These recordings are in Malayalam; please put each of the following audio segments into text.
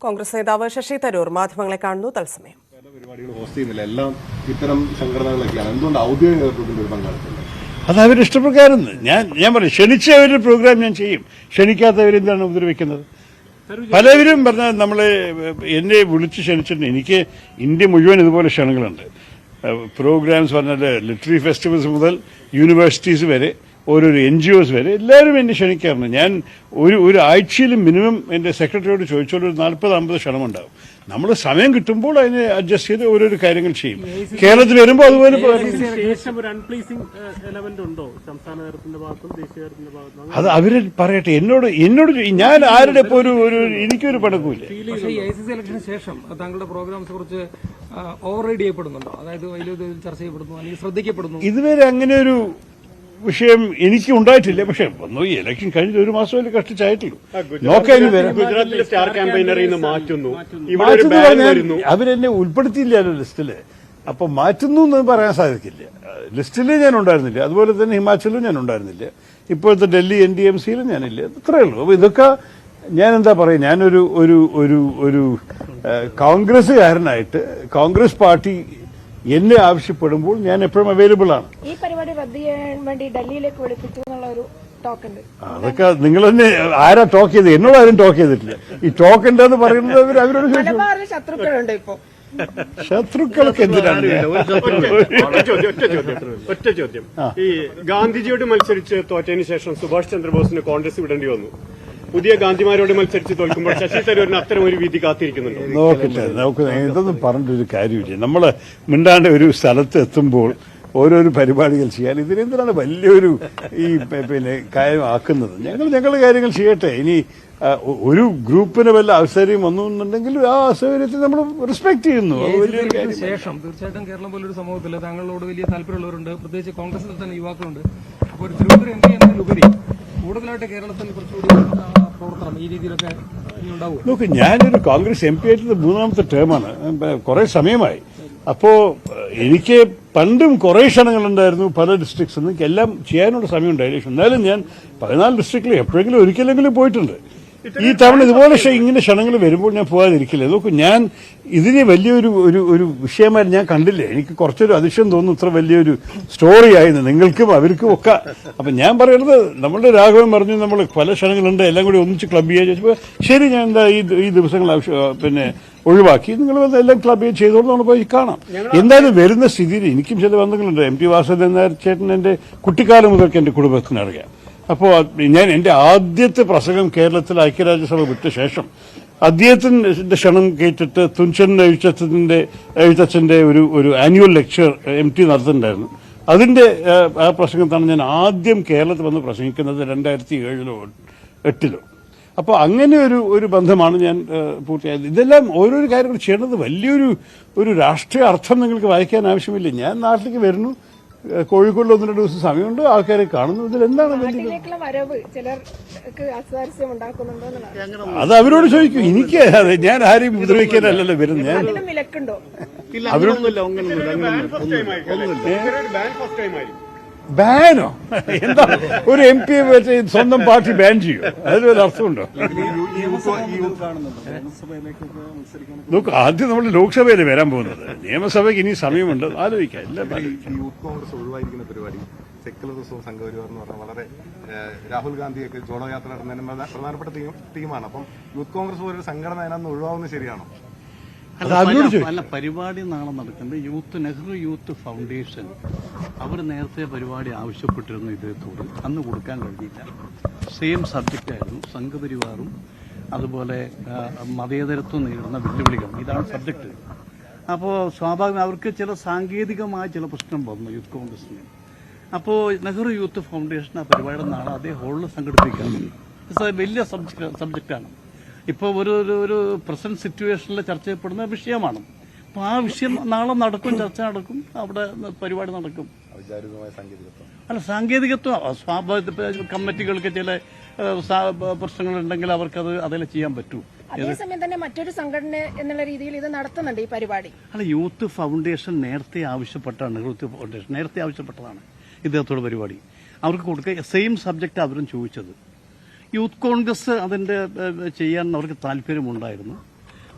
കോൺഗ്രസ് നേതാവ് ശശി തരൂർ മാധ്യമങ്ങളെ കാണുന്നു തത്സമയം. എല്ലാം ഇത്തരം സംഘടനകളൊക്കെയാണ്. എന്തുകൊണ്ട് ഔദ്യോഗിക നേതൃത്വത്തിന്റെ ഒരു പങ്കാളിത്തം? അത് അവരുടെ ഇഷ്ടപ്രകാരം ഞാൻ പറയും, ക്ഷണിച്ച ഒരു പ്രോഗ്രാം ഞാൻ ചെയ്യും, ക്ഷണിക്കാത്തവരെന്താണ് ഉപദ്രവിക്കുന്നത്? പലവരും പറഞ്ഞാൽ എന്നെ വിളിച്ച് ക്ഷണിച്ചിട്ടുണ്ട്. എനിക്ക് ഇന്ത്യ മുഴുവൻ ഇതുപോലെ ക്ഷണങ്ങളുണ്ട്. പ്രോഗ്രാംസ് പറഞ്ഞാൽ ലിറ്റററി ഫെസ്റ്റിവൽസ് മുതൽ യൂണിവേഴ്സിറ്റീസ് വരെ ഓരോരോ NGOs വരെ എല്ലാവരും എന്നെ ക്ഷണിക്കാറുണ്ട്. ഞാൻ ഒരു ആഴ്ചയിൽ മിനിമം എൻ്റെ സെക്രട്ടറിയോട് ചോദിച്ചോളൂ 40-50 ക്ഷണമുണ്ടാവും. നമ്മൾ സമയം കിട്ടുമ്പോൾ അതിനെ അഡ്ജസ്റ്റ് ചെയ്ത് ഓരോരോ കാര്യങ്ങൾ ചെയ്യും. കേരളത്തിൽ വരുമ്പോൾ അതുപോലെ അത് അവര് പറയട്ടെ. എന്നോട് ഞാൻ ആരുടെ ഇപ്പോൾ ഒരു എനിക്കൊരു പടക്കൂല. ഇലക്ഷന് ശേഷം താങ്കളുടെ പ്രോഗ്രാംസ് കുറിച്ച് ഓവർറൈഡ് ചെയ്യപ്പെടുന്നുണ്ടോ? അതായത് വലിയ ചർച്ച ചെയ്യപ്പെടുന്നു അല്ലെങ്കിൽ ശ്രദ്ധിക്കപ്പെടുന്നു? ഇതുവരെ അങ്ങനെ ഒരു വിഷയം എനിക്ക് ഉണ്ടായിട്ടില്ല. പക്ഷെ ഈ ഇലക്ഷൻ കഴിഞ്ഞ ഒരു മാസമല്ലേ കഷ്ടിച്ചായിട്ടുള്ളൂ. നോക്കാൻ ഗുജറാത്തിലെ സ്റ്റാർ ക്യാമ്പയിനറിൽ നിന്ന് മാറ്റുന്നു, അവരെന്നെ ഉൾപ്പെടുത്തിയില്ലല്ലോ ലിസ്റ്റില്. അപ്പൊ മാറ്റുന്നു എന്ന് പറയാൻ സാധിക്കില്ല. ലിസ്റ്റിൽ ഞാൻ ഉണ്ടായിരുന്നില്ല. അതുപോലെ തന്നെ ഹിമാചലിലും ഞാൻ ഉണ്ടായിരുന്നില്ല. ഇപ്പോഴത്തെ ഡൽഹി NDMCയിലും ഞാനില്ല. അത്രേ ഉള്ളൂ. അപ്പൊ ഇതൊക്കെ ഞാൻ എന്താ പറയുക, ഞാനൊരു ഒരു ഒരു ഒരു കോൺഗ്രസ്സുകാരനായിട്ട് കോൺഗ്രസ് പാർട്ടി എന്നെ ആവശ്യപ്പെടുമ്പോൾ ഞാൻ എപ്പോഴും അവൈലബിൾ ആണ്. ഈ പരിപാടി റദ്ദ് ചെയ്യാൻ വേണ്ടി ഡൽഹിയിലേക്ക് വിളിപ്പിച്ചു എന്നുള്ള ഒരു ടോക്ക് ഉണ്ട്. അതൊക്കെ നിങ്ങൾ തന്നെ ആരാ ടോക്ക് ചെയ്ത്? എന്നോട് ആരും ടോക്ക് ചെയ്തിട്ടില്ല. ഈ ടോക്ക് ഉണ്ടെന്ന് പറയുന്നത് അവരോട് ചോദിച്ചു. ശത്രുക്കളുണ്ട് ഇപ്പോ. ശത്രുക്കൾക്ക് എന്തിനാണ്? ഒറ്റ ചോദ്യം. ഈ ഗാന്ധിജിയോട് മത്സരിച്ച് തോറ്റതിന് ശേഷം സുഭാഷ് ചന്ദ്രബോസിന് കോൺഗ്രസ് വിടേണ്ടി വന്നു. പുതിയ ഗാന്ധിമാരോട് മത്സരിച്ച് തോൽക്കുമ്പോൾ ശശി തരൂരിന് അത്തരം ഒരു വിധി കാത്തിരിക്കുന്നുണ്ട്. നോക്കട്ടെ, ഇതൊന്നും പറഞ്ഞിട്ടൊരു കാര്യമില്ല. നമ്മള് മിണ്ടാണ്ട് ഒരു സ്ഥലത്ത് എത്തുമ്പോൾ ഓരോരോ പരിപാടികൾ ചെയ്യാൻ ഇതിനെന്തിനാണ് വലിയൊരു കാര്യമാക്കുന്നത്? ഞങ്ങളുടെ കാര്യങ്ങൾ ചെയ്യട്ടെ. ഇനി ഒരു ഗ്രൂപ്പിന് വല്ല ഔസര്യം വന്നുണ്ടെങ്കിൽ ആ അസൗകര്യത്തെ നമ്മൾ റെസ്പെക്ട് ചെയ്യുന്നു. ശേഷം തീർച്ചയായിട്ടും കേരളം പോലൊരു സമൂഹത്തിൽ താങ്കളോട് വലിയ താല്പര്യമുള്ളവരുണ്ട്, പ്രത്യേകിച്ച് കോൺഗ്രസിൽ തന്നെ യുവാക്കളുണ്ട്. അപ്പോൾ ഒരു തിരുവനന്തപുരം MP എന്നതിലുപരി കൂടുതലായിട്ട് കേരളത്തിൽ കുറച്ചുകൂടി പ്രവർത്തനം ഈ രീതിയിലൊക്കെ ഉണ്ടാവും. നോക്ക്, ഞാനൊരു കോൺഗ്രസ് MP ആയിട്ട് 3ാമത്തെ ടേമാണ്. കുറെ സമയമായി. അപ്പോ എനിക്ക് പണ്ടും കുറെ ക്ഷണങ്ങളുണ്ടായിരുന്നു പല ഡിസ്ട്രിക്ട്സിൽ നിന്ന്. എല്ലാം ചെയ്യാനുള്ള സമയം ഉണ്ടായില്ല. എന്നാലും ഞാൻ 14 ഡിസ്ട്രിക്റ്റിൽ എപ്പോഴെങ്കിലും ഒരിക്കലെങ്കിലും പോയിട്ടുണ്ട്. ഈ തവണ ഇതുപോലെ ഇങ്ങനെ ക്ഷണങ്ങൾ വരുമ്പോൾ ഞാൻ പോകാതിരിക്കില്ല. നോക്കൂ, ഞാൻ ഇതിനെ വലിയൊരു ഒരു വിഷയമായി ഞാൻ കണ്ടില്ല. എനിക്ക് കുറച്ചൊരു അതിശയം തോന്നുന്നു, ഇത്ര വലിയൊരു സ്റ്റോറി ആയിരുന്നു നിങ്ങൾക്കും അവർക്കും ഒക്കെ. അപ്പൊ ഞാൻ പറയുന്നത്, നമ്മളുടെ രാഘവൻ പറഞ്ഞു നമ്മൾ പല ക്ഷണങ്ങളുണ്ട്, എല്ലാം കൂടി ഒന്നിച്ച് ക്ലബ് ചെയ്യാൻ ചോദിച്ചപ്പോൾ ശരി, ഞാൻ എന്താ ഈ ദിവസങ്ങൾ ഒഴിവാക്കി, നിങ്ങൾ എല്ലാം ക്ലബ് ചെയ്തോളൂ, നമ്മൾ പോയി കാണാം. എന്തായാലും വരുന്ന സ്ഥിതിയിൽ എനിക്കും ചില ബന്ധങ്ങളുണ്ട്. MP വാസുദേവൻ നായർ ചേട്ടൻ എന്റെ കുട്ടിക്കാലം മുതൽക്ക് എന്റെ കുടുംബത്തിന് അറിയാം. അപ്പോൾ ഞാൻ എന്റെ ആദ്യത്തെ പ്രസംഗം കേരളത്തിൽ ഐക്യരാജ്യസഭ വിട്ട ശേഷം അദ്ദേഹത്തിന്റെ ക്ഷണം കേട്ടിട്ട് തുഞ്ചൻ എഴുത്തച്ഛന്റെ ഒരു ആനുവൽ ലെക്ചർ MT നടത്തുന്നുണ്ടായിരുന്നു. അതിന്റെ ആ പ്രസംഗത്താണ് ഞാൻ ആദ്യം കേരളത്തിൽ വന്ന് പ്രസംഗിക്കുന്നത് 2007-ലോ 2008-ലോ. അപ്പോൾ അങ്ങനെ ഒരു ബന്ധമാണ് ഞാൻ പൂർത്തിയായത്. ഇതെല്ലാം ഓരോരോ കാര്യങ്ങൾ ചെയ്യേണ്ടത് വലിയൊരു രാഷ്ട്രീയ അർത്ഥം നിങ്ങൾക്ക് വായിക്കാൻ ആവശ്യമില്ല. ഞാൻ നാട്ടിലേക്ക് വരുന്നു, കോഴിക്കോടിൽ 1-2 ദിവസം സമയമുണ്ട്, ആൾക്കാരെ കാണുന്നു. ഇതിൽ എന്താണ് അത് അവരോട് ചോദിക്കൂ. എനിക്ക് ഞാൻ ആരെയും ഉപദ്രവിക്കാനല്ലല്ലോ വരുന്നത്. ഞാൻ ബാനോ എന്താ? ഒരു MP സ്വന്തം പാർട്ടി ബാൻ ചെയ്യും? അതിലൊരു അർത്ഥമുണ്ടോ? നോക്കൂ, ആദ്യം നമ്മൾ ലോക്സഭയിൽ വരാൻ പോകുന്നത്. നിയമസഭയ്ക്ക് ഇനി സമയമുണ്ട്, ആലോചിക്കാം. യൂത്ത് കോൺഗ്രസ് ഒഴിവായിരിക്കുന്ന പരിപാടി സെക്യുലറിസവും സംഘപരിവാർ എന്ന് പറഞ്ഞാൽ വളരെ രാഹുൽ ഗാന്ധിയൊക്കെ ജോഡോ യാത്ര നടത്തുന്നതിന് പ്രധാനപ്പെട്ട ടീമാണ്. അപ്പം യൂത്ത് കോൺഗ്രസ് പോലൊരു സംഘടന അതിനകത്ത് ഒഴിവാകുന്നത് ശരിയാണോ? പല പരിപാടി നാളെ നടക്കുന്നത് നെഹ്റു യൂത്ത് ഫൗണ്ടേഷൻ അവർ നേരത്തെ പരിപാടി ആവശ്യപ്പെട്ടിരുന്നു ഇദ്ദേഹത്തോട്. അന്ന് കൊടുക്കാൻ കഴിഞ്ഞില്ല. സെയിം സബ്ജക്റ്റ് ആയിരുന്നു. സംഘപരിവാറും അതുപോലെ മതേതരത്വം നേരിടുന്ന വെല്ലുവിളികൾ, ഇതാണ് സബ്ജക്റ്റ്. അപ്പോൾ സ്വാഭാവികം അവർക്ക് ചില സാങ്കേതികമായ ചില പ്രശ്നം വന്നു യൂത്ത് കോൺഗ്രസിന്. അപ്പോൾ നെഹ്റു യൂത്ത് ഫൗണ്ടേഷൻ ആ പരിപാടി നാളെ അതേ ഹോളിൽ സംഘടിപ്പിക്കാൻ വലിയ സബ്ജക്റ്റാണ്. ഇപ്പോൾ ഒരു പ്രസന്റ് സിറ്റുവേഷനിൽ ചർച്ച ചെയ്യപ്പെടുന്ന വിഷയമാണ്. അപ്പോൾ ആ വിഷയം നാളെ നടക്കും, ചർച്ച നടക്കും, അവിടെ പരിപാടി നടക്കും. അല്ല, സാങ്കേതികത്വം സ്വാഭാവിക കമ്മിറ്റികൾക്ക് ചില പ്രശ്നങ്ങളുണ്ടെങ്കിൽ അവർക്കത് അതിൽ ചെയ്യാൻ പറ്റൂ. അതേസമയം തന്നെ മറ്റൊരു സംഘടന എന്നുള്ള രീതിയിൽ ഇത് നടത്തുന്നുണ്ട് ഈ പരിപാടി. അല്ല, യൂത്ത് ഫൗണ്ടേഷൻ നേരത്തെ ആവശ്യപ്പെട്ടാണ്. യൂത്ത് ഫൗണ്ടേഷൻ നേരത്തെ ആവശ്യപ്പെട്ടതാണ് ഇദ്ദേഹത്തോട് പരിപാടി. അവർക്ക് കൊടുക്കുക സെയിം സബ്ജക്റ്റ് അവരും ചോദിച്ചത്. യൂത്ത് കോൺഗ്രസ് അതിന്റെ ചെയ്യാൻ അവർക്ക് താല്പര്യമുണ്ടായിരുന്നു.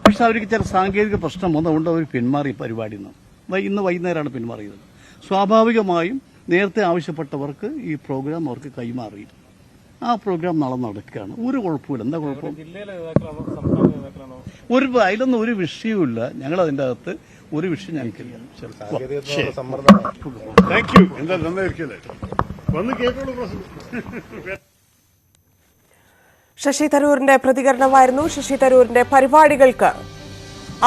പക്ഷെ അവർക്ക് ചില സാങ്കേതിക പ്രശ്നം വന്നതുകൊണ്ട് അവർ പിന്മാറി പരിപാടിയിൽ നിന്ന്. ഇന്ന് വൈകുന്നേരമാണ് പിന്മാറിയത്. സ്വാഭാവികമായും നേരത്തെ ആവശ്യപ്പെട്ടവർക്ക് ഈ പ്രോഗ്രാം അവർക്ക് കൈമാറി. ആ പ്രോഗ്രാം നാളെ നടക്കുകയാണ്. ഒരു കുഴപ്പമില്ല. എന്താ കുഴപ്പം? അതിലൊന്നും ഒരു വിഷയവുമില്ല. ഞങ്ങൾ അതിൻ്റെ അകത്ത് ഒരു വിഷയം ഞങ്ങൾക്കില്ല. Thank you. എന്താ നന്നായിരിക്കല്ലേ വന്ന് കേട്ടോളൂ. ശശി തരൂരിന്റെ പ്രതികരണമായിരുന്നു. ശശി തരൂരിന്റെ പരിപാടികൾക്ക്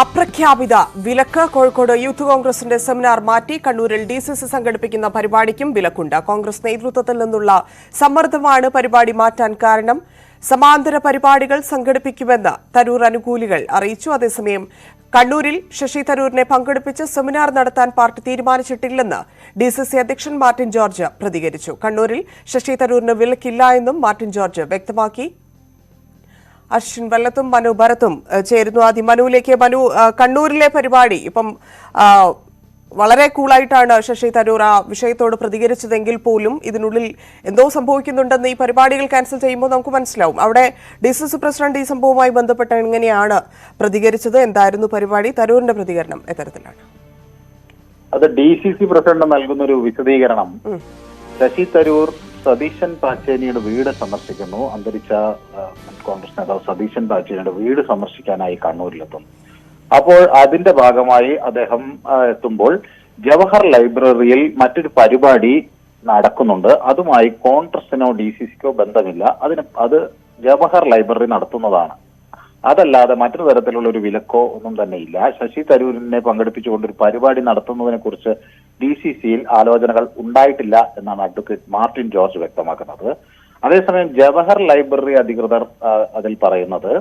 അപ്രഖ്യാപിത വിലക്ക്. കോഴിക്കോട് യൂത്ത് കോൺഗ്രസിന്റെ സെമിനാർ മാറ്റി. കണ്ണൂരിൽ DCC സംഘടിപ്പിക്കുന്ന പരിപാടിക്കും വിലക്കുണ്ട്. കോൺഗ്രസ് നേതൃത്വത്തിൽ നിന്നുള്ള സമ്മർദ്ദമാണ് പരിപാടി മാറ്റാൻ കാരണം. സമാന്തര പരിപാടികൾ സംഘടിപ്പിക്കുമെന്ന് തരൂർ അനുകൂലികൾ അറിയിച്ചു. അതേസമയം കണ്ണൂരിൽ ശശി തരൂരിനെ പങ്കെടുപ്പിച്ച് സെമിനാർ നടത്താൻ പാർട്ടി തീരുമാനിച്ചിട്ടില്ലെന്ന് DCC അധ്യക്ഷൻ മാർട്ടിൻ ജോർജ് പ്രതികരിച്ചു. കണ്ണൂരിൽ ശശി തരൂരിന് വിലക്കില്ല എന്നും മാർട്ടിൻ ജോർജ് വ്യക്തമാക്കി. അശ്വിൻ വല്ലത്തും മനു ഭരത്തും ചേരുന്നു. ആദ്യം മനുവിലേക്ക്. മനു, കണ്ണൂരിലെ പരിപാടി ഇപ്പം വളരെ കൂളായിട്ടാണ് ശശി തരൂർ ആ വിഷയത്തോട് പ്രതികരിച്ചതെങ്കിൽ പോലും ഇതിനുള്ളിൽ എന്തോ സംഭവിക്കുന്നുണ്ടെന്ന് ഈ പരിപാടികൾ ക്യാൻസൽ ചെയ്യുമ്പോൾ നമുക്ക് മനസ്സിലാവും. അവിടെ DCC പ്രസിഡന്റ് ഈ സംഭവവുമായി ബന്ധപ്പെട്ട് എങ്ങനെയാണ് പ്രതികരിച്ചത്? എന്തായിരുന്നു പരിപാടി? തരൂരിന്റെ പ്രതികരണം എത്തരത്തിലാണ്? അത് DCC പ്രസിഡന്റ് നൽകുന്ന ഒരു വിശദീകരണം, ശശി തരൂർ സതീശൻ പാച്ചേനിയുടെ വീട് സന്ദർശിക്കുന്നു. അന്തരിച്ച കോൺഗ്രസ് നേതാവ് സതീശൻ പാച്ചേനിയുടെ വീട് സന്ദർശിക്കാനായി കണ്ണൂരിലെത്തും. അപ്പോൾ അതിന്റെ ഭാഗമായി അദ്ദേഹം എത്തുമ്പോൾ ജവഹർ ലൈബ്രറിയിൽ മറ്റൊരു പരിപാടി നടക്കുന്നുണ്ട്. അതുമായി കോൺഗ്രസിനോ DCCക്കോ ബന്ധമില്ല. അത് ജവഹർ ലൈബ്രറി നടത്തുന്നതാണ്. അതല്ലാതെ മറ്റൊരു തരത്തിലുള്ള ഒരു വിലക്കോ ഒന്നും തന്നെ ഇല്ല. ശശി തരൂരിനെ പങ്കെടുപ്പിച്ചുകൊണ്ട് ഒരു പരിപാടി നടത്തുന്നതിനെ കുറിച്ച് DCCയിൽ ആലോചനകൾ ഉണ്ടായിട്ടില്ല എന്നാണ് അഡ്വക്കേറ്റ് മാർട്ടിൻ ജോർജ് വ്യക്തമാക്കുന്നത്. അതേസമയം ജവഹർ ലൈബ്രറി അധികൃതർ അതിൽ പറയുന്നത്,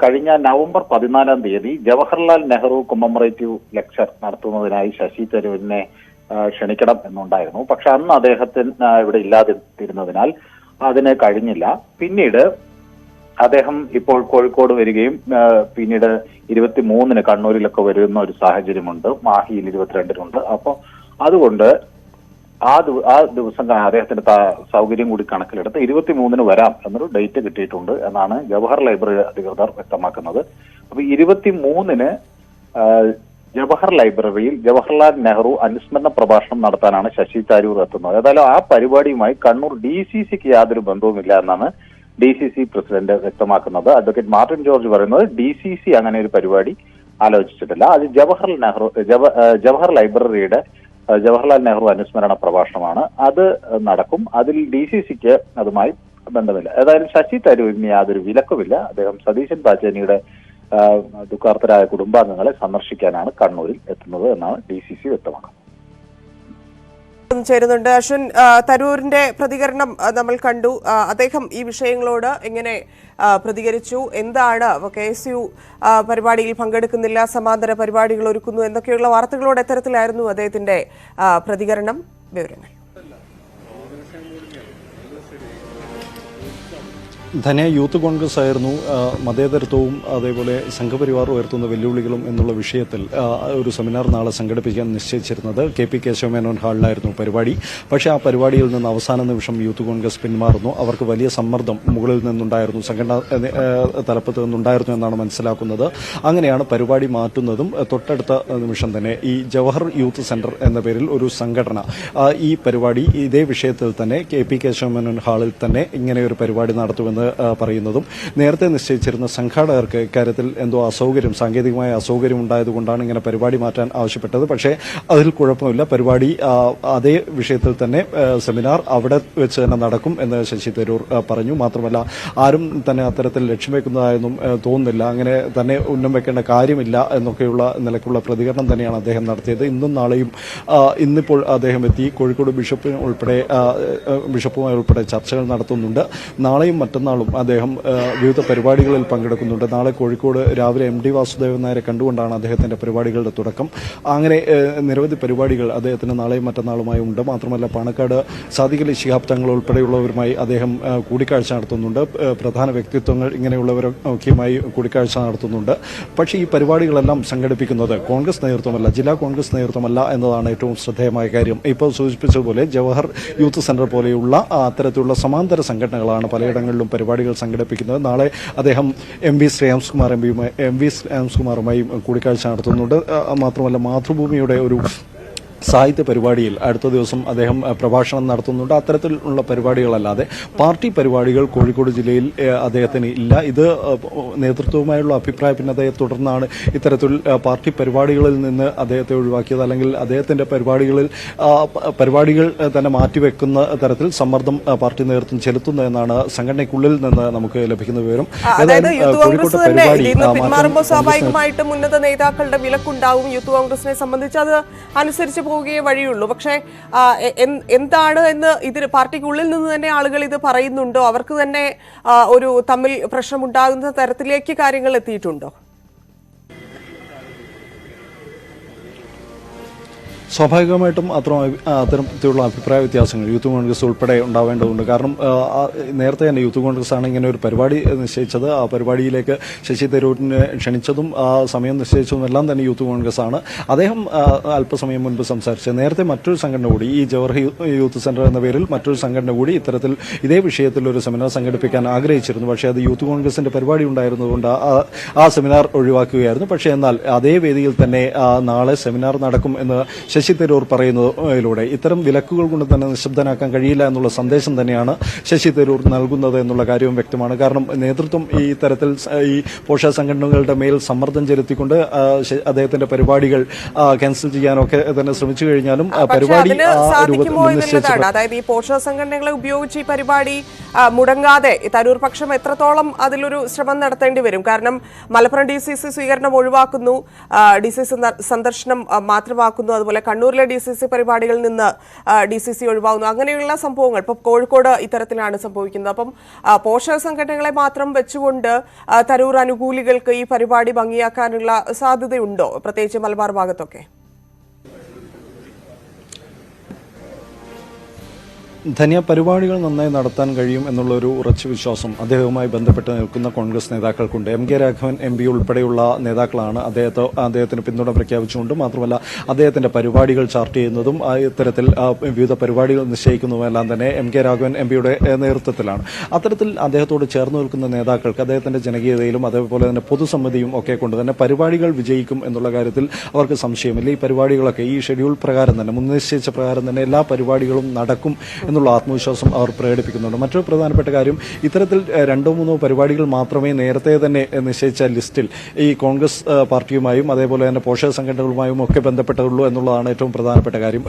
കഴിഞ്ഞ നവംബർ 14-ാം തീയതി ജവഹർലാൽ നെഹ്റു കൊമമറേറ്റീവ് ലെക്ചർ നടത്തുന്നതിനായി ശശി തരൂരിനെ ക്ഷണിക്കണം എന്നുണ്ടായിരുന്നു. പക്ഷെ അന്ന് അദ്ദേഹത്തിന് ഇവിടെ ഇല്ലാതിരുന്നതിനാൽ അതിന് കഴിഞ്ഞില്ല. പിന്നീട് അദ്ദേഹം ഇപ്പോൾ കോഴിക്കോട് വരികയും പിന്നീട് 23-ന് കണ്ണൂരിലൊക്കെ വരുന്ന ഒരു സാഹചര്യമുണ്ട്. മാഹിയിൽ 22-നുണ്ട്. അപ്പോൾ അതുകൊണ്ട് ആ ദിവസം അദ്ദേഹത്തിന്റെ സൗകര്യം കൂടി കണക്കിലെടുത്ത് 23-ന് വരാം എന്നൊരു ഡേറ്റ് കിട്ടിയിട്ടുണ്ട് എന്നാണ് ജവഹർ ലൈബ്രറി അധികൃതർ വ്യക്തമാക്കുന്നത്. അപ്പൊ 23-ന് ജവഹർ ലൈബ്രറിയിൽ ജവഹർലാൽ നെഹ്റു അനുസ്മരണ പ്രഭാഷണം നടത്താനാണ് ശശി തരൂർ എത്തുന്നത്. ഏതായാലും ആ പരിപാടിയുമായി കണ്ണൂർ DCCക്ക് യാതൊരു ബന്ധവുമില്ല എന്നാണ് DCC പ്രസിഡന്റ് വ്യക്തമാക്കുന്നത്. അഡ്വക്കേറ്റ് മാർട്ടിൻ ജോർജ് പറയുന്നത് DCC അങ്ങനെ ഒരു പരിപാടി ആലോചിച്ചിട്ടില്ല. അത് ജവഹർ ലൈബ്രറിയുടെ ജവഹർലാൽ നെഹ്റു അനുസ്മരണ പ്രഭാഷണമാണ്. അത് നടക്കും. അതിൽ DCCക്ക് അതുമായി ബന്ധമില്ല. ഏതായാലും ശശി തരൂരിന് യാതൊരു വിലക്കുമില്ല. അദ്ദേഹം സതീശൻ പാച്ചേനിയുടെ ദുഃഖാർത്തരായ കുടുംബാംഗങ്ങളെ സന്ദർശിക്കാനാണ് കണ്ണൂരിൽ എത്തുന്നത് എന്നാണ് DCC വ്യക്തമാക്കുന്നത്. ചേരുന്നുണ്ട് അശ്വിൻ. തരൂരിന്റെ പ്രതികരണം നമ്മൾ കണ്ടു. അദ്ദേഹം ഈ വിഷയങ്ങളോട് എങ്ങനെ പ്രതികരിച്ചു? എന്താണ് KSU പരിപാടിയിൽ പങ്കെടുക്കുന്നില്ല, സമാന്തര പരിപാടികൾ ഒരുക്കുന്നു എന്നൊക്കെയുള്ള വാർത്തകളോട് എത്തരത്തിലായിരുന്നു അദ്ദേഹത്തിന്റെ പ്രതികരണം? വിവരങ്ങൾ. ധന യൂത്ത് കോൺഗ്രസ് ആയിരുന്നു മതേതരത്വവും അതേപോലെ സംഘപരിവാർ ഉയർത്തുന്ന വെല്ലുവിളികളും എന്നുള്ള വിഷയത്തിൽ ഒരു സെമിനാർ നാളെ സംഘടിപ്പിക്കാൻ നിശ്ചയിച്ചിരുന്നത്. KP കേശവമേനോൻ ഹാളിലായിരുന്നു പരിപാടി. പക്ഷേ ആ പരിപാടിയിൽ നിന്ന് അവസാന നിമിഷം യൂത്ത് കോൺഗ്രസ് പിന്മാറുന്നു. അവർക്ക് വലിയ സമ്മർദ്ദം മുകളിൽ നിന്നുണ്ടായിരുന്നു, സംഘടനാ തലപ്പത്ത് നിന്നുണ്ടായിരുന്നു എന്നാണ് മനസ്സിലാക്കുന്നത്. അങ്ങനെയാണ് പരിപാടി മാറ്റുന്നതും. തൊട്ടടുത്ത നിമിഷം തന്നെ ഈ ജവഹർ യൂത്ത് സെന്റർ എന്ന പേരിൽ ഒരു സംഘടന ഈ പരിപാടി ഇതേ വിഷയത്തിൽ തന്നെ KP കേശവമേനോൻ ഹാളിൽ തന്നെ ഇങ്ങനെ ഒരു പരിപാടി നടത്തുമെന്ന് പറയുന്നതും നേരത്തെ നിശ്ചയിച്ചിരുന്ന സംഘാടകർക്ക് ഇക്കാര്യത്തിൽ എന്തോ സാങ്കേതികമായ അസൗകര്യം ഉണ്ടായതുകൊണ്ടാണ് ഇങ്ങനെ പരിപാടി മാറ്റാൻ ആവശ്യപ്പെട്ടത്. പക്ഷേ അതിൽ കുഴപ്പമില്ല. പരിപാടി അതേ വിഷയത്തിൽ തന്നെ സെമിനാർ അവിടെ വെച്ച് തന്നെ നടക്കും എന്ന് ശശി തരൂർ പറഞ്ഞു. മാത്രമല്ല ആരും തന്നെ അത്തരത്തിൽ ലക്ഷ്യം വെക്കുന്നതായൊന്നും തോന്നുന്നില്ല. അങ്ങനെ തന്നെ ഉന്നം വെക്കേണ്ട കാര്യമില്ല എന്നൊക്കെയുള്ള നിലക്കുള്ള പ്രതികരണം തന്നെയാണ് അദ്ദേഹം നടത്തിയത്. ഇന്നും നാളെയും ഇന്നിപ്പോൾ അദ്ദേഹം എത്തി കോഴിക്കോട് ബിഷപ്പുമായി ഉൾപ്പെടെ ചർച്ചകൾ നടത്തുന്നുണ്ട്. നാളെയും മറ്റന്നാളും അദ്ദേഹം വിവിധ പരിപാടികളിൽ പങ്കെടുക്കുന്നുണ്ട്. നാളെ കോഴിക്കോട് രാവിലെ MD വാസുദേവൻ നായരെ കണ്ടുകൊണ്ടാണ് അദ്ദേഹത്തിന്റെ പരിപാടികളുടെ തുടക്കം. അങ്ങനെ നിരവധി പരിപാടികൾ അദ്ദേഹത്തിന് നാളെയും മറ്റന്നാളുമായി ഉണ്ട്. മാത്രമല്ല പാണക്കാട് സാദിഖ് അലി ശിഹാബ് തങ്ങൾ ഉൾപ്പെടെയുള്ളവരുമായി അദ്ദേഹം കൂടിക്കാഴ്ച നടത്തുന്നുണ്ട്. പ്രധാന വ്യക്തിത്വങ്ങൾ ഇങ്ങനെയുള്ളവരൊക്കെയുമായി കൂടിക്കാഴ്ച നടത്തുന്നുണ്ട്. പക്ഷേ ഈ പരിപാടികളെല്ലാം സംഘടിപ്പിക്കുന്നത് കോൺഗ്രസ് നേതൃത്വമല്ല, ജില്ലാ കോൺഗ്രസ് നേതൃത്വമല്ല എന്നതാണ് ഏറ്റവും ശ്രദ്ധേയമായ കാര്യം. ഇപ്പോൾ സൂചിപ്പിച്ചതുപോലെ ജവഹർ യൂത്ത് സെന്റർ പോലെയുള്ള അത്തരത്തിലുള്ള സമാന്തര സംഘടനകളാണ് പലയിടങ്ങളിലും പരിപാടികൾ സംഘടിപ്പിക്കുന്നത്. നാളെ അദ്ദേഹം എം വി ശ്രേയാംസ്കുമാറുമായും കൂടിക്കാഴ്ച നടത്തുന്നുണ്ട്. മാത്രമല്ല മാതൃഭൂമിയുടെ ഒരു സാഹിത്യ പരിപാടിയിൽ അടുത്ത ദിവസം അദ്ദേഹം പ്രഭാഷണം നടത്തുന്നുണ്ട്. അത്തരത്തിലുള്ള പരിപാടികളല്ലാതെ പാർട്ടി പരിപാടികൾ കോഴിക്കോട് ജില്ലയിൽ അദ്ദേഹത്തിന് ഇല്ല. ഇത് നേതൃത്വവുമായുള്ള അഭിപ്രായ ഭിന്നതയെ തുടർന്നാണ് ഇത്തരത്തിൽ പാർട്ടി പരിപാടികളിൽ നിന്ന് അദ്ദേഹത്തെ ഒഴിവാക്കിയത്. അല്ലെങ്കിൽ അദ്ദേഹത്തിന്റെ പരിപാടികൾ തന്നെ മാറ്റിവെക്കുന്ന തരത്തിൽ സമ്മർദ്ദം പാർട്ടി നേതൃത്വം ചെലുത്തുന്നതെന്നാണ് സംഘടനയ്ക്കുള്ളിൽ നിന്ന് നമുക്ക് ലഭിക്കുന്ന വിവരം. കോഴിക്കോട്ടെ പരിപാടി പിന്മാറുമ്പോൾ സ്വാഭാവികമായിട്ടും ഉന്നത നേതാക്കളുടെ വിലക്കുണ്ടാവും. യൂത്ത് കോൺഗ്രസിനെ സംബന്ധിച്ച് അത് അനുസരിച്ച് പോവുകയേ വഴിയുള്ളൂ. പക്ഷേ എന്താണ് എന്ന് ഇതിന് പാർട്ടിക്കുള്ളിൽ നിന്ന് തന്നെ ആളുകൾ ഇത് പറയുന്നുണ്ടോ? അവർക്ക് തന്നെ ഒരു തമ്മിൽ പ്രശ്നമുണ്ടാകുന്ന തരത്തിലേക്ക് കാര്യങ്ങൾ എത്തിയിട്ടുണ്ടോ? സ്വാഭാവികമായിട്ടും അത്തരത്തിലുള്ള അഭിപ്രായ വ്യത്യാസങ്ങൾ യൂത്ത് കോൺഗ്രസ് ഉൾപ്പെടെ ഉണ്ടാവേണ്ടതുണ്ട്. കാരണം നേരത്തെ തന്നെ യൂത്ത് കോൺഗ്രസ് ആണ് ഇങ്ങനെ ഒരു പരിപാടി നിശ്ചയിച്ചത്. ആ പരിപാടിയിലേക്ക് ശശി തരൂരിനെ ക്ഷണിച്ചതും ആ സമയം നിശ്ചയിച്ചതും എല്ലാം തന്നെ യൂത്ത് കോൺഗ്രസ് ആണ്. അദ്ദേഹം അല്പസമയം മുൻപ് സംസാരിച്ചത് നേരത്തെ മറ്റൊരു സംഘടന കൂടി, ഈ ജവഹർ യൂത്ത് സെന്റർ എന്ന പേരിൽ മറ്റൊരു സംഘടന കൂടി ഇത്തരത്തിൽ ഇതേ വിഷയത്തിൽ ഒരു സെമിനാർ സംഘടിപ്പിക്കാൻ ആഗ്രഹിച്ചിരുന്നു. പക്ഷേ അത് യൂത്ത് കോൺഗ്രസിന്റെ പരിപാടി ഉണ്ടായിരുന്നതുകൊണ്ട് ആ സെമിനാർ ഒഴിവാക്കുകയായിരുന്നു. പക്ഷേ എന്നാൽ അതേ വേദിയിൽ തന്നെ നാളെ സെമിനാർ നടക്കും എന്ന് ശശി തരൂർ പറയുന്നതിലൂടെ ഇത്തരം വിലക്കുകൾ കൊണ്ട് തന്നെ നിശബ്ദനാക്കാൻ കഴിയില്ല എന്നുള്ള സന്ദേശം തന്നെയാണ് ശശി തരൂർ നൽകുന്നത് എന്നുള്ള കാര്യവും വ്യക്തമാണ്. കാരണം നേതൃത്വം ഈ തരത്തിൽ ഈ പോഷക സംഘടനകളുടെ മേൽ സമ്മർദ്ദം ചെലുത്തിക്കൊണ്ട് അദ്ദേഹത്തിന്റെ പരിപാടികൾ ക്യാൻസൽ ചെയ്യാനൊക്കെ തന്നെ ശ്രമിച്ചു കഴിഞ്ഞാലും പരിപാടി അതായത് ഈ പോഷക സംഘടനകളെ ഉപയോഗിച്ച് ഈ പരിപാടി മുടങ്ങാതെ തരൂർ പക്ഷം എത്രത്തോളം അതിലൊരു ശ്രമം നടത്തേണ്ടി വരും? കാരണം മലപ്പുറം DCC സ്വീകരണം ഒഴിവാക്കുന്നു, DCC സന്ദർശനം മാത്രമാക്കുന്നു, അതുപോലെ കണ്ണൂരിലെ DCC പരിപാടികളിൽ നിന്ന് DCC ഒഴിവാകുന്നു. അങ്ങനെയുള്ള സംഭവങ്ങൾ ഇപ്പം കോഴിക്കോട് ഇത്തരത്തിലാണ് സംഭവിക്കുന്നത്. അപ്പം പോഷക സംഘടനകളെ മാത്രം വെച്ചുകൊണ്ട് തരൂർ അനുകൂലികൾക്ക് ഈ പരിപാടി ഭംഗിയാക്കാനുള്ള സാധ്യതയുണ്ടോ, പ്രത്യേകിച്ച് മലബാർ ഭാഗത്തൊക്കെ? ധന്യ, പരിപാടികൾ നന്നായി നടത്താൻ കഴിയും എന്നുള്ളൊരു ഉറച്ച വിശ്വാസം അദ്ദേഹവുമായി ബന്ധപ്പെട്ട് നിൽക്കുന്ന കോൺഗ്രസ് നേതാക്കൾക്കുണ്ട്. MK രാഘവൻ MP ഉൾപ്പെടെയുള്ള നേതാക്കളാണ് അദ്ദേഹത്തിന് പിന്തുണ പ്രഖ്യാപിച്ചുകൊണ്ട് മാത്രമല്ല അദ്ദേഹത്തിന്റെ പരിപാടികൾ ചാർട്ട് ചെയ്യുന്നതും ഇത്തരത്തിൽ വിവിധ പരിപാടികൾ നിശ്ചയിക്കുന്നതുമെല്ലാം തന്നെ MK രാഘവൻ MPയുടെ നേതൃത്വത്തിലാണ്. അത്തരത്തിൽ അദ്ദേഹത്തോട് ചേർന്ന് നിൽക്കുന്ന നേതാക്കൾക്ക് അദ്ദേഹത്തിന്റെ ജനകീയതയിലും അതേപോലെ തന്നെ പൊതുസമ്മതിയും ഒക്കെ കൊണ്ട് തന്നെ പരിപാടികൾ വിജയിക്കും എന്നുള്ള കാര്യത്തിൽ അവർക്ക് സംശയമില്ല. ഈ പരിപാടികളൊക്കെ ഈ ഷെഡ്യൂൾ പ്രകാരം തന്നെ മുൻനിശ്ചയിച്ച പ്രകാരം തന്നെ എല്ലാ പരിപാടികളും നടക്കും എന്നുള്ള ആത്മവിശ്വാസം അവർ പ്രകടിപ്പിക്കുന്നുണ്ട്. മറ്റൊരു പ്രധാനപ്പെട്ട കാര്യം, ഇത്തരത്തിൽ 2-3 പരിപാടികൾ മാത്രമേ നേരത്തെ തന്നെ നിശ്ചയിച്ച ലിസ്റ്റിൽ ഈ കോൺഗ്രസ് പാർട്ടിയുമായും അതേപോലെ തന്നെ പോഷക സംഘടനകളുമായും ഒക്കെ ബന്ധപ്പെട്ടുള്ളൂ എന്നുള്ളതാണ് ഏറ്റവും പ്രധാനപ്പെട്ട കാര്യം.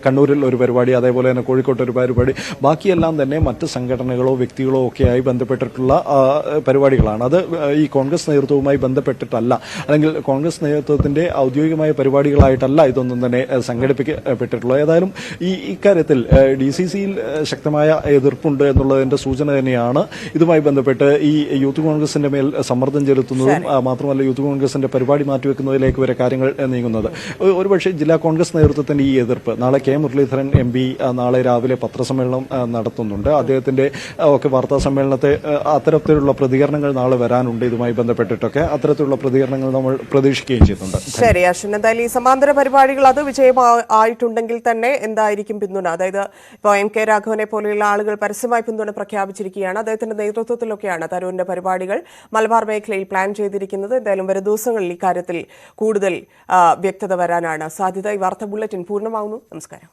കണ്ണൂരിൽ ഒരു പരിപാടി, അതേപോലെ തന്നെ കോഴിക്കോട്ട് ഒരു പരിപാടി, ബാക്കിയെല്ലാം തന്നെ മറ്റ് സംഘടനകളോ വ്യക്തികളോ ഒക്കെയായി ബന്ധപ്പെട്ടിട്ടുള്ള പരിപാടികളാണ്. അത് ഈ കോൺഗ്രസ് നേതൃത്വവുമായി ബന്ധപ്പെട്ടിട്ടല്ല, അല്ലെങ്കിൽ കോൺഗ്രസ് നേതൃത്വത്തിന്റെ ഔദ്യോഗികമായ പരിപാടികളായിട്ടല്ല ഇതൊന്നും തന്നെ സംഘടിപ്പിക്കപ്പെട്ടിട്ടുള്ളത്. ഏതായാലും ഇക്കാര്യത്തിൽ DCCയിൽ ശക്തമായ എതിർപ്പുണ്ട് എന്നുള്ളതിന്റെ സൂചന തന്നെയാണ് ഇതുമായി ബന്ധപ്പെട്ട് ഈ യൂത്ത് കോൺഗ്രസിന്റെ മേൽ സമ്മർദ്ദം ചെലുത്തുന്നതും മാത്രമല്ല യൂത്ത് കോൺഗ്രസിന്റെ പരിപാടി മാറ്റിവെക്കുന്നതിലേക്ക് വരെ കാര്യങ്ങൾ നീങ്ങുന്നത്. ഒരുപക്ഷെ ജില്ലാ കോൺഗ്രസ് നേതൃത്വത്തിന്റെ ഈ എതിർപ്പ് നാളെ K മുരളീധരൻ MP നാളെ രാവിലെ പത്രസമ്മേളനം നടത്തുന്നുണ്ട്. അദ്ദേഹത്തിന്റെ ഒക്കെ വാർത്താ സമ്മേളനത്തെ അത്തരത്തിലുള്ള പ്രതികരണങ്ങൾ നാളെ വരാനുണ്ട്. ഇതുമായി ബന്ധപ്പെട്ടിട്ടൊക്കെ അത്തരത്തിലുള്ള പ്രതികരണങ്ങൾ നമ്മൾ പ്രതീക്ഷിക്കുകയും ചെയ്യുന്നുണ്ട്. ശരി അശ്വിൻ, എന്തായാലും ഈ സമാന്തര പരിപാടികൾ അത് വിജയമായിട്ടുണ്ടെങ്കിൽ തന്നെ എന്തായിരിക്കും പിന്തുണ? അതായത് ഇപ്പോൾ MK രാഘവനെ പോലെയുള്ള ആളുകൾ പരസ്യമായി പിന്തുണ പ്രഖ്യാപിച്ചിരിക്കുകയാണ്. അദ്ദേഹത്തിന്റെ നേതൃത്വത്തിലൊക്കെയാണ് തരൂരിന്റെ പരിപാടികൾ മലബാർ മേഖലയിൽ പ്ലാൻ ചെയ്തിരിക്കുന്നത്. എന്തായാലും വരും ദിവസങ്ങളിൽ ഇക്കാര്യത്തിൽ കൂടുതൽ വ്യക്തത വരാനാണ് സാധ്യത. ഈ വാർത്താ ബുള്ളറ്റിൻ പൂർണ്ണമാകുന്നു. നമസ്കാരം.